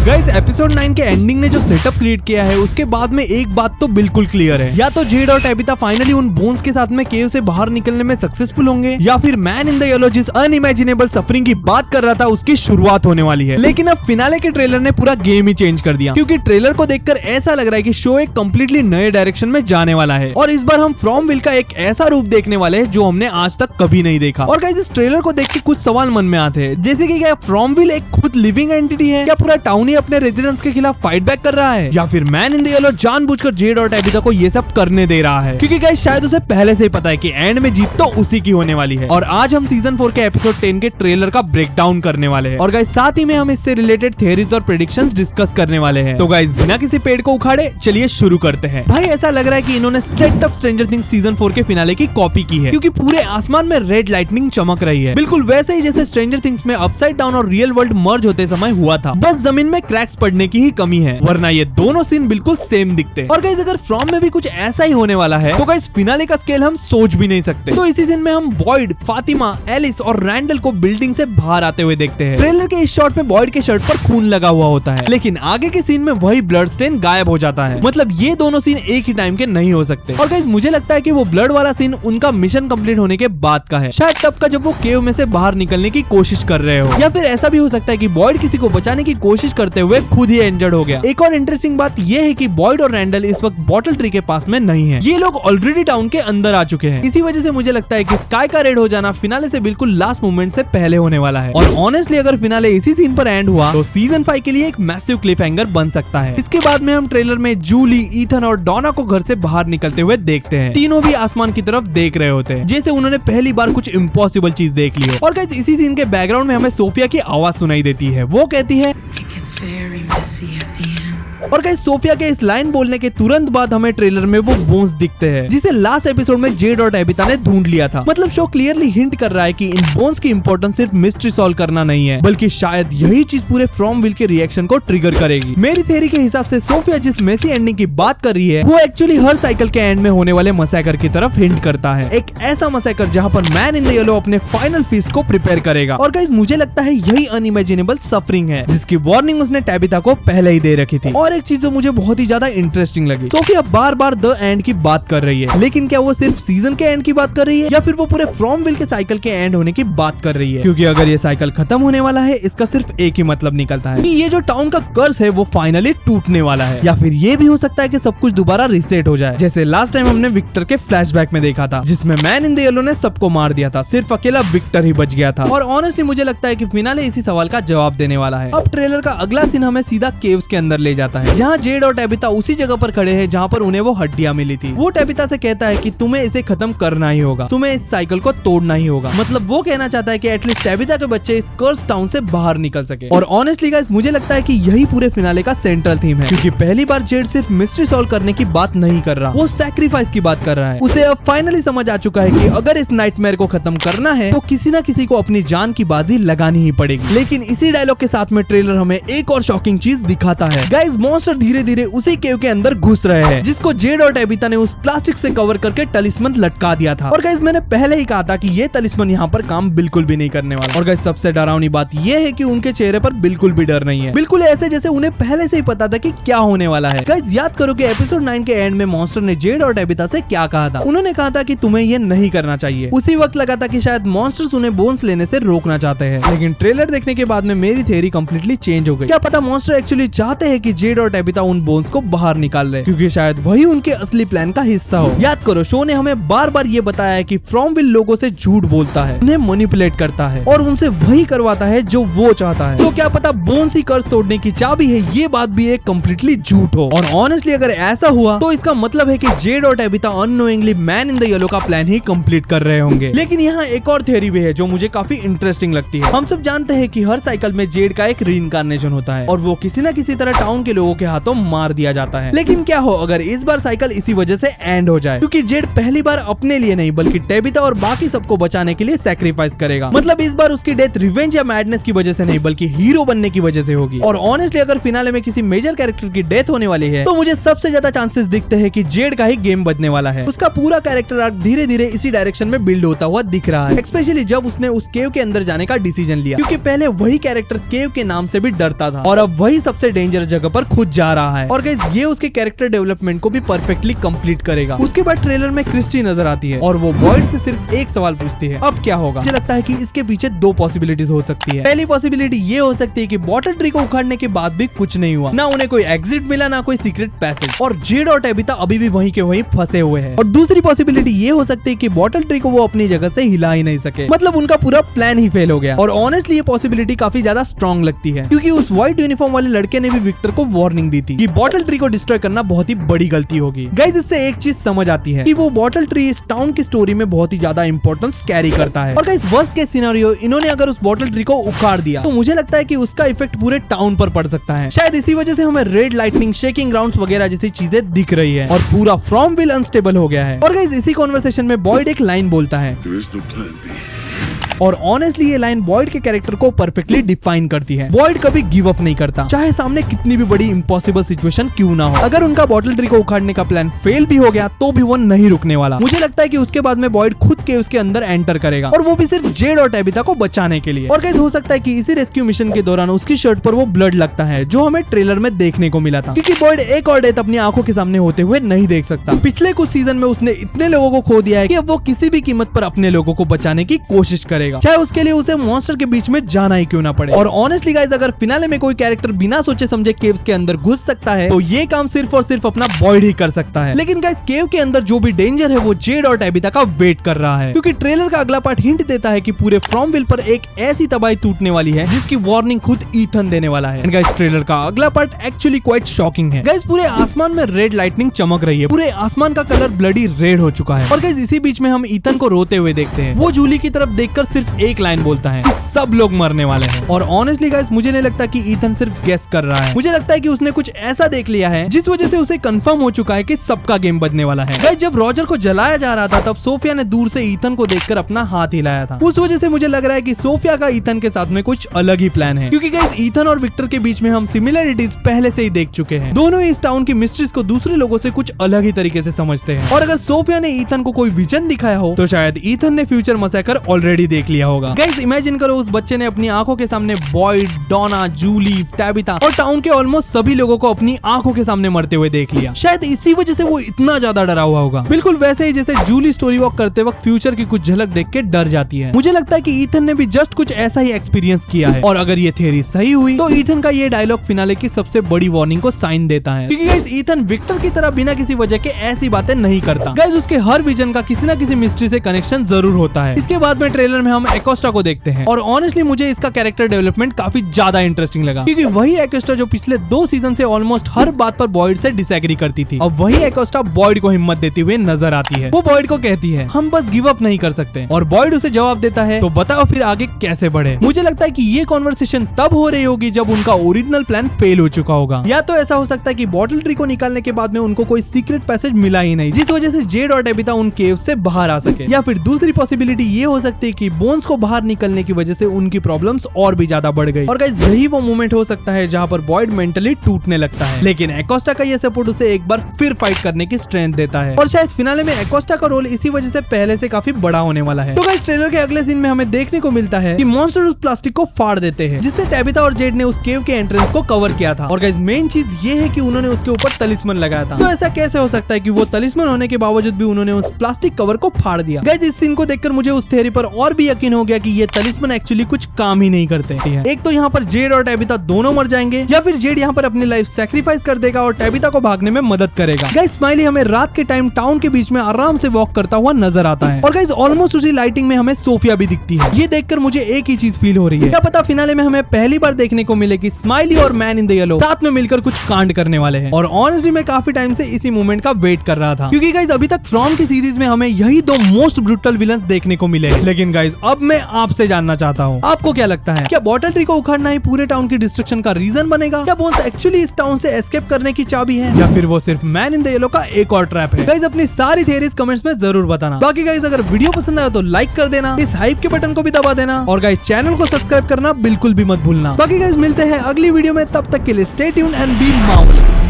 Guys episode 9 के ending ने जो सेटअप क्रिएट किया है उसके बाद में एक बात तो बिल्कुल क्लियर है, या तो जेड और टैबिथा फाइनली उन बोन्स के साथ में केव से बाहर निकलने में सक्सेसफुल होंगे, या फिर मैन इन द येलो जिस अनइमेजिनेबल सफरिंग की बात कर रहा था उसकी शुरुआत होने वाली है। लेकिन अब फिनाले के ट्रेलर ने पूरा गेम ही चेंज कर दिया, क्योंकि ट्रेलर को देखकर ऐसा लग रहा है कि शो एक कम्प्लीटली नए डायरेक्शन में जाने वाला है और इस बार हम फ्रॉमविल का एक ऐसा रूप देखने वाले हैं जो हमने आज तक कभी नहीं देखा। और गाइस इस ट्रेलर को देख के कुछ सवाल मन में आते हैं, जैसे कि क्या फ्रॉमविल एक खुद लिविंग एंटिटी है, क्या पूरा टाउन ही अपने रेजिडेंट्स के खिलाफ फाइट बैक कर रहा है, या फिर मैन इन द येलो जानबूझकर जेड और टैबिथा को ये सब करने दे रहा है, क्योंकि गाइस शायद उसे पहले से ही पता है कि एंड में जीत तो उसी की होने वाली है। और आज हम सीजन 4 के एपिसोड 10 के ट्रेलर का ब्रेकडाउन करने वाले हैं और गाइस साथ ही में हम इससे रिलेटेड थियरीज और प्रेडिक्शंस डिस्कस करने वाले हैं। तो गाइस बिना किसी पेड़ को उखाड़े चलिए शुरू करते हैं। भाई ऐसा लग रहा है कि इन्होंने straight up stranger things season 4 के फिनाले की कॉपी की है, क्योंकि पूरे आसमान में रेड लाइटनिंग चमक रही है, बिल्कुल वैसे ही जैसे स्ट्रेंजर थिंग्स में अपसाइड डाउन और रियल वर्ल्ड मर्ज होते समय हुआ था, बस जमीन में क्रैक्स पड़ने की ही कमी है, वरना ये दोनों सीन बिल्कुल सेम दिखते हैं। और गाइस अगर फ्रॉम में भी कुछ ऐसा ही होने वाला है तो गाइस फिनाले का स्केल हम सोच भी नहीं सकते। तो इसी सीन में हम बॉयड, फातिमा, एलिस और रैंडल को बिल्डिंग से बाहर आते हुए देखते हैं। ट्रेलर के इस शॉट में बॉयड के शर्ट पर खून लगा हुआ होता है, लेकिन आगे के सीन में वही ब्लड स्टेन गायब हो जाता है। मतलब ये दोनों सीन एक ही टाइम के नहीं हो सकते। और गाइस मुझे लगता है कि वो ब्लड वाला सीन उनका मिशन कंप्लीट होने के बाद का है, शायद तब का जब वो केव में से बाहर निकलने की कोशिश कर रहे हो, या फिर ऐसा भी हो सकता है कि बॉयड किसी को बचाने की कोशिश करते हुए खुद ही इंजर्ड हो गया। एक और इंटरेस्टिंग बात ये है कि बॉयड और रैंडल इस वक्त बॉटल ट्री के पास में नहीं है, ये लोग ऑलरेडी टाउन के अंदर आ चुके हैं। इसी वजह से मुझे लगता है कि स्काई का रेड हो जाना फिनाले से बिल्कुल लास्ट मोमेंट से पहले होने वाला है। और ऑनेस्टली अगर फिनाले इसी सीन पर एंड हुआ तो सीजन 5 के लिए एक मैसिव क्लिफ हैंगर बन सकता है। इसके बाद में हम ट्रेलर में जूली, ईथन और डॉना को घर से बाहर निकलते हुए देखते हैं। तीनों भी आसमान की तरफ देख रहे होते हैं, जैसे उन्होंने पहली बार कुछ इम्पॉसिबल चीज देख ली हो। और गाइस इसी सीन के बैकग्राउंड में हमें सोफिया की आवाज सुनाई देती है, वो कहती है। और गाइस सोफिया के इस लाइन बोलने के तुरंत बाद हमें ट्रेलर में वो बोन्स दिखते हैं, जिसे लास्ट एपिसोड में जेड और टैबिथा ने ढूंढ लिया था। मतलब शो क्लियरली हिंट कर रहा है कि इन बोन्स की इंपॉर्टेंस सिर्फ मिस्ट्री सॉल्व करना नहीं है, बल्कि शायद यही चीज पूरे फ्रॉमविल के रिएक्शन को ट्रिगर करेगी। मेरी थ्योरी के हिसाब से सोफिया जिस मेसी एंडिंग की बात कर रही है वो एक्चुअली हर साइकिल के एंड में होने वाले मसैकर की तरफ हिंट करता है, एक ऐसा मसैकर जहाँ पर मैन इन द येलो अपने फाइनल फीस्ट को प्रिपेयर करेगा। और गाइस मुझे लगता है यही अनइमेजिनेबल सफरिंग है, जिसकी वार्निंग उसने टैबिथा को पहले ही दे रखी थी। और एक चीज जो मुझे बहुत ही ज्यादा इंटरेस्टिंग लगी, सोफिया बार बार द एंड की बात कर रही है, लेकिन क्या वो सिर्फ सीजन के एंड की बात कर रही है या फिर वो पूरे फ्रॉमविल के साइकिल के एंड होने की बात कर रही है? क्योंकि अगर ये साइकिल खत्म होने वाला है इसका सिर्फ एक ही मतलब निकलता है कि ये जो टाउन का कर्स है वो फाइनली टूटने वाला है, या फिर ये भी हो सकता है कि सब कुछ दोबारा रिसेट हो जाए, जैसे लास्ट टाइम हमने विक्टर के फ्लैशबैक में देखा था, जिसमें मैन इन द येलो ने सबको मार दिया था, सिर्फ अकेला विक्टर ही बच गया था। और ऑनेस्टली मुझे लगता है कि फिनाले इसी सवाल का जवाब देने वाला है। अब ट्रेलर का अगला सीन हमें सीधा केव्स के अंदर ले जाता है, जहाँ जेड और टैबिथा उसी जगह पर खड़े हैं जहाँ पर उन्हें वो हड्डियां मिली थी। वो टैबिथा से कहता है कि तुम्हें इसे खत्म करना ही होगा, तुम्हें इस साइकिल को तोड़ना ही होगा। मतलब वो कहना चाहता है कि एटलीस्ट टैबिथा के बच्चे इस कर्स टाउन से बाहर निकल सके। और ऑनेस्टली गाइस मुझे लगता है कि यही पूरे फिनाले का सेंट्रल थीम है, क्योंकि पहली बार जेड सिर्फ मिस्ट्री सॉल्व करने की बात नहीं कर रहा, वो सैक्रिफाइस की बात कर रहा है। उसे अब फाइनली समझ आ चुका है कि अगर इस नाइटमेयर को खत्म करना है तो किसी न किसी को अपनी जान की बाजी लगानी ही पड़ेगी। लेकिन इसी डायलॉग के साथ में ट्रेलर हमें एक और शॉकिंग चीज दिखाता है। गाइस मॉन्स्टर धीरे धीरे उसी केव के अंदर घुस रहे हैं, जिसको जेड और टैबिथा ने उस प्लास्टिक से कवर करके टलिस्मन लटका दिया था। और गाइस मैंने पहले ही कहा था कि ये टलिस्मन यहाँ पर काम बिल्कुल भी नहीं करने वाला। और गाइस सबसे डरावनी बात ये है कि उनके चेहरे पर बिल्कुल भी डर नहीं है, बिल्कुल ऐसे जैसे उन्हें पहले से ही पता था कि क्या होने वाला है। गाइस याद करो कि एपिसोड 9 के एंड में मॉन्स्टर ने जेड और टैबिथा से क्या कहा था? उन्होंने कहा था कि तुम्हें ये नहीं करना चाहिए। उसी वक्त लगा था कि शायद मॉन्स्टर्स उन्हें बोन्स लेने से रोकना चाहते हैं, लेकिन ट्रेलर देखने के बाद में मेरी थ्योरी कंप्लीटली चेंज हो गई। क्या पता मॉन्स्टर एक्चुअली चाहते हैं कि जेड और टैबिथा उन बोन्स को बाहर निकाल ले, क्योंकि शायद वही उनके असली प्लान का हिस्सा हो। याद करो शो ने हमें बार बार ये बताया है कि फ्रॉमविल लोगों से झूठ बोलता है, उन्हें मैनिपुलेट करता है और उनसे वही करवाता है जो वो चाहता है। तो क्या पता बोन्स ही कर्स तोड़ने की चाबी है, ये बात भी एक कम्प्लीटली झूठ हो। और ऑनेस्टली अगर ऐसा हुआ तो इसका मतलब है कि जेड और Tabitha unknowingly man in the yellow का प्लान ही कंप्लीट कर रहे होंगे। लेकिन यहाँ एक और थ्योरी भी है जो मुझे काफी इंटरेस्टिंग लगती है। हम सब जानते हैं कि हर साइकिल में जेड का एक रीइंकार्नेशन होता है और वो किसी न किसी तरह टाउन के लोगों के हाथों मार दिया जाता है। लेकिन क्या हो अगर इस बार साइकिल इसी वजह से एंड हो जाए, क्योंकि जेड पहली बार अपने लिए नहीं बल्कि टेबिता और बाकी सबको बचाने के लिए सैक्रिफाइस करेगा। मतलब इस बार उसकी डेथ रिवेंज या मैडनेस की वजह से नहीं बल्कि हीरो बनने की वजह से होगी। और ऑनेस्टली अगर फिनाले में किसी मेजर कैरेक्टर की डेथ होने वाली है तो मुझे सबसे ज्यादा चांसेस दिखते हैं कि जेड का ही गेम बदने वाला है। उसका पूरा कैरेक्टर आर्क धीरे धीरे इसी डायरेक्शन में बिल्ड होता हुआ दिख रहा है, स्पेशली जब उसने उस केव के अंदर जाने का डिसीजन लिया, क्योंकि पहले वही कैरेक्टर केव के नाम से भी डरता था और अब वही सबसे डेंजरस जगह पर खुद जा रहा है। और गाइस ये उसके कैरेक्टर डेवलपमेंट को भी परफेक्टली कंप्लीट करेगा। उसके बाद ट्रेलर में क्रिस्टी नजर आती है और वो बॉयड से सिर्फ एक सवाल पूछती है, अब क्या होगा। मुझे लगता है कि इसके पीछे दो पॉसिबिलिटीज हो सकती है। पहली पॉसिबिलिटी ये हो सकती है कि बॉटल ट्री को उखाड़ने के बाद भी कुछ नहीं हुआ, ना उन्हें कोई एग्जिट मिला ना कोई सीक्रेट पैसेज, और जेड और टेबिता अभी भी वहीं के वहीं फंसे हुए हैं। और दूसरी पॉसिबिलिटी ये हो सकती है कि बॉटल ट्री को वो अपनी जगह से हिला ही नहीं सके, मतलब उनका पूरा प्लान ही फेल हो गया। और ऑनेस्टली ये पॉसिबिलिटी काफी ज्यादा स्ट्रॉन्ग लगती है, क्योंकि उस व्हाइट यूनिफॉर्म वाले लड़के ने भी विक्टर को वार्निंग दी थी कि बॉटल ट्री को डिस्ट्रॉय करना बहुत ही बड़ी गलती होगी। गाइस इससे एक चीज समझ आती है कि वो बॉटल ट्री इस टाउन की स्टोरी में बहुत ही ज्यादा इंपॉर्टेंस कैरी करता है। और गाइस वर्स्ट केस सिनेरियो, इन्होंने अगर उस बॉटल ट्री को उखाड़ दिया तो मुझे लगता है कि उसका इफेक्ट पूरे टाउन पर पड़ सकता है। शायद इसी वजह से हमें रेड लाइटनिंग, शेकिंग ग्राउंड्स वगैरह जैसी चीजें दिख रही है और पूरा फ्रॉमविल अनस्टेबल हो गया है। और गाइस इसी कॉन्वर्सेशन में बॉयड एक लाइन बोलता है और ऑनेस्टली ये लाइन बॉयड के कैरेक्टर को परफेक्टली डिफाइन करती है। बॉयड कभी गिव अप नहीं करता, चाहे सामने कितनी भी बड़ी इम्पॉसिबल सिचुएशन क्यों ना हो। अगर उनका बॉटल ट्री को उखाड़ने का प्लान फेल भी हो गया तो भी वो नहीं रुकने वाला। मुझे लगता है कि उसके बाद में बॉयड खुद के उसके अंदर एंटर करेगा, और वो भी सिर्फ जेड और टेबिता को बचाने के लिए। और गाइस हो सकता है कि इसी रेस्क्यू मिशन के दौरान उसकी शर्ट पर वो ब्लड लगता है, जो हमें ट्रेलर में देखने को मिला था, क्योंकि बॉयड एक और डेथ अपनी आंखों के सामने होते हुए नहीं देख सकता। पिछले कुछ सीजन में उसने इतने लोगों को खो दिया है कि अब वो किसी भी कीमत पर अपने लोगों को बचाने की कोशिश करेगा, चाहे उसके लिए मॉन्स्टर के बीच में जाना ही क्यों ना पड़े। और ऑनेस्टली गाइस अगर फिनाले में कोई कैरेक्टर बिना सोचे समझे केव्स के अंदर घुस सकता है तो ये काम सिर्फ और सिर्फ अपना बॉयड ही कर सकता है। लेकिन गाइस केव के अंदर जो भी डेंजर है वो जेड और टेबिता का वेट कर रहा है, क्योंकि ट्रेलर का अगला पार्ट हिंट देता है कि पूरे फ्रॉमविल पर एक ऐसी तबाही टूटने वाली है जिसकी वार्निंग खुद ईथन देने वाला है। एंड गाइस ट्रेलर का अगला पार्ट एक्चुअली क्वाइट शॉकिंग है। गाइस पूरे आसमान में रेड लाइटनिंग चमक रही है, पूरे आसमान का कलर ब्लडी रेड हो चुका है। और गाइस इसी बीच में हम ईथन को रोते हुए देखते हैं। वो जूली की तरफ देखकर सिर्फ एक लाइन बोलता है, सब लोग मरने वाले हैं। और ऑनेस्टली गाइस मुझे नहीं लगता कि ईथन सिर्फ गेस कर रहा है, मुझे लगता है कि उसने कुछ ऐसा देख लिया है जिस वजह से उसे कंफर्म हो चुका है कि सबका गेम बदलने वाला है। गाइस जब रॉजर को जलाया जा रहा था तब सोफिया ने दूर से ईथन को देखकर अपना हाथ हिलाया था, उस वजह से मुझे लग रहा है कि सोफिया का ईथन के साथ में कुछ अलग ही प्लान है, क्योंकि गाइस ईथन और विक्टर के बीच में हम सिमिलरिटीज पहले से ही देख चुके हैं। दोनों इस टाउन की मिस्ट्रीज को दूसरे लोगों से कुछ अलग ही तरीके से समझते हैं। और अगर सोफिया ने ईथन को कोई विजन दिखाया हो तो शायद ईथन ने फ्यूचर मैसेकर ऑलरेडी देख लिया होगा। गाइस इमेजिन करो उस बच्चे ने अपनी आंखों के सामने बॉयड, डोना, जूली, टेबिता और टाउन के ऑलमोस्ट सभी लोगों को अपनी आंखों के सामने मरते हुए देख लिया। शायद इसी वजह से वो इतना ज्यादा डरा हुआ होगा, बिल्कुल वैसे ही जैसे जूली स्टोरी वॉक करते वक्त फ्यूचर की कुछ झलक देख के डर जाती है। मुझे लगता है कि ईथन ने भी जस्ट कुछ ऐसा ही एक्सपीरियंस किया है। और अगर ये थ्योरी सही हुई तो ईथन का ये डायलॉग फिनाले की सबसे बड़ी वार्निंग को साइन देता है, क्योंकि गाइस ईथन विक्टर की तरह बिना किसी वजह के ऐसी बातें नहीं करता। गाइस उसके हर विजन का किसी न किसी मिस्ट्री से कनेक्शन जरूर होता है। इसके बाद में ट्रेलर में हम एकोस्टा को देखते हैं और ऑनेस्टली मुझे इसका कैरेक्टर डेवलपमेंट काफी ज्यादा इंटरेस्टिंग लगा, क्योंकि वही एकोस्टा जो पिछले 2 सीजन से ऑलमोस्ट हर बात पर बॉयड से डिसएग्री करती थी, अब वही एकोस्टा बॉयड को हिम्मत देती हुई नजर आती है। वो बॉयड को कहती है हम बस गिव अप नहीं कर सकते, और बॉयड उसे जवाब देता है तो बताओ फिर आगे कैसे बढ़े। मुझे लगता है कि ये कॉन्वर्सेशन तब हो रही होगी जब उनका ओरिजिनल प्लान फेल हो चुका होगा, या तो ऐसा हो सकता है कि बॉटल ट्री को निकालने के बाद में उनको कोई सीक्रेट पैसेज मिला ही नहीं जिस वजह से जेड और टेबिता उन केव से बाहर आ सके, या फिर दूसरी पॉसिबिलिटी ये हो सकती है कि बोन्स को बाहर निकलने की वजह से उनकी प्रॉब्लम्स और भी ज्यादा बढ़ गई। और गाइस यही वो मोमेंट हो सकता है जहां पर बॉयड मेंटली टूटने लगता है, लेकिन एकोस्टा का ये सपोर्ट उसे एक बार फिर फाइट करने की स्ट्रेंथ देता है। और शायद फिनाले में एकोस्टा का रोल इसी वजह से पहले से काफी बड़ा होने वाला है। तो गाइस ट्रेलर के अगले सीन में हमें देखने को मिलता है कि मॉन्स्टर उस प्लास्टिक को फाड़ देते हैं जिससे टेबिता और जेड ने उस केव के एंट्रेंस को कवर किया था। और गाइस मेन चीज ये है कि उन्होंने उसके ऊपर तलिस्मन लगाया था, तो ऐसा कैसे हो सकता है कि वो तलिस्मन होने के बावजूद भी उन्होंने उस प्लास्टिक कवर को फाड़ दिया। गाइस इस सीन को देखकर मुझे उस थ्योरी पर और भी यकीन हो गया कि ये तलिस्मन एक्चुअली कुछ काम ही नहीं करते हैं। एक तो यहाँ पर जेड और टेबिता दोनों मर जाएंगे, या फिर जेड यहाँ पर अपनी लाइफ सैक्रिफाइस कर देगा और टेबिता को भागने में मदद करेगा। गाइस स्माइली हमें रात के टाइम टाउन के बीच में आराम से वॉक करता हुआ नजर आता है, और गाइस ऑलमोस्ट उसी लाइटिंग में हमें सोफिया भी दिखती है। ये देखकर मुझे एक ही चीज फील हो रही है, क्या पता फिनाले में हमें पहली बार देखने को मिले कि स्माइली और मैन इन द येलो साथ में मिलकर कुछ कांड करने वाले हैं। और ऑनेस्टली मैं काफी टाइम से इसी मोमेंट का वेट कर रहा था, क्योंकि गाइस अभी तक फ्रॉम की सीरीज में हमें यही 2 मोस्ट ब्रूटल विलन्स देखने को मिले हैं। लेकिन गाइस अब मैं आपसे जानना चाहता हूँ, आपको क्या लगता है, क्या बॉटल ट्री को उखाड़ना ही पूरे टाउन की डिस्ट्रक्शन का रीजन बनेगा? क्या बोन्स एक्चुअली इस टाउन से एस्केप करने की चाबी है, या फिर वो सिर्फ मैन इन द येलो का एक और ट्रैप है? गाइस अपनी सारी थियरीज कमेंट्स में जरूर बताना। बाकी गाइस अगर वीडियो पसंद आया तो लाइक कर देना, इस हाइप के बटन को भी दबा देना, और गाइस चैनल को सब्सक्राइब करना बिल्कुल भी मत भूलना। बाकी गाइस मिलते हैं अगली वीडियो में, तब तक के लिए stay tuned and be marvellous.